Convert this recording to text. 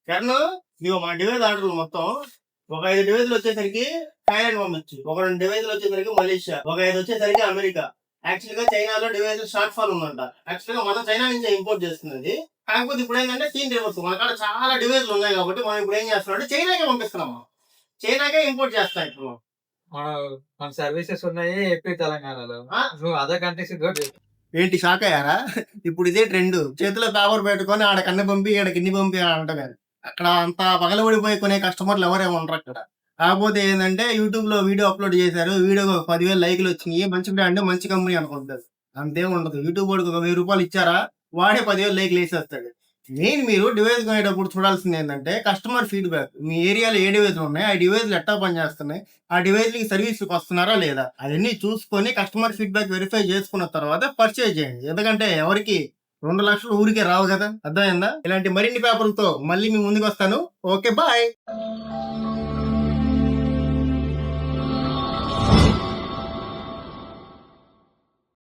కెర్న్ ఇదిగో మన డివైస్ ఆర్డర్లు మొత్తం ఒక 5 డివైజ్లు వచ్చేసరికి థాయిలాండ్ పంపించు, ఒక 2 డివైజ్లు వచ్చేసరికి మలేషియా, ఒక 5 వచ్చేసరికి అమెరికా. యాక్చువల్ గా చైనాలో డివైజ్ షార్ట్ ఫాల్ ఉందంట. యాక్చువల్ గా మనం చైనా నుంచి ఇంపోర్ట్ చేస్తున్నది. కాకపోతే ఇప్పుడు ఏంటంటే సీన్ రివర్స్, మన కాడ చాలా డివైజ్లు ఉన్నాయి కాబట్టి మనం ఇప్పుడు ఏం చేస్తున్నాం అంటే చైనాకే పంపిస్తున్నాం. చైనాకే ఇంపోర్ట్ చేస్తాం ఇప్పుడు. మన సర్వీసెస్ ఉన్నాయి ఏపీ తెలంగాణలో. నువ్వు అదర్ కంట్రీస్ ఏంటి షాక్ అయ్యారా? ఇప్పుడు ఇదే ట్రెండ్. చేతిలో పేపర్ పెట్టుకొని ఆడ కన్ను పంపి ఈడ కిన్ని పంపి అని అంటమే. అక్కడ అంత పగలబడిపోయి కొనే కస్టమర్లు ఎవరేమో ఉండరు అక్కడ. కాకపోతే ఏంటంటే యూట్యూబ్ లో వీడియో అప్లోడ్ చేశారు, వీడియోకి 10,000 లైక్లు వచ్చినాయి, మంచి బ్రాండ్ మంచి కంపెనీ అనుకుంటారు. అంతేం ఉండదు. యూట్యూబ్ వాడికి ఒక 1000 రూపాయలు ఇచ్చారా వాడే 10,000 లైక్లు వేసేస్తాడు. మెయిన్ మీరు డివైస్ కొనేటప్పుడు చూడాల్సింది ఏంటంటే కస్టమర్ ఫీడ్బ్యాక్. మీ ఏరియాలో ఏ డివైజ్లు ఉన్నాయి, ఆ డివైజ్లు ఎట్టా పనిచేస్తున్నాయి, ఆ డివైజ్లకి సర్వీస్కి వస్తున్నారా లేదా, అవన్నీ చూసుకొని కస్టమర్ ఫీడ్బ్యాక్ వెరిఫై చేసుకున్న తర్వాత పర్చేజ్ చేయండి. ఎందుకంటే ఎవరికి 2 లక్షలు ఊరికే రావు కదా. అర్థమైందా? ఇలాంటి మరిన్ని పేపర్లతో మళ్ళీ మీ ముందుకు వస్తాను. Okay, bye.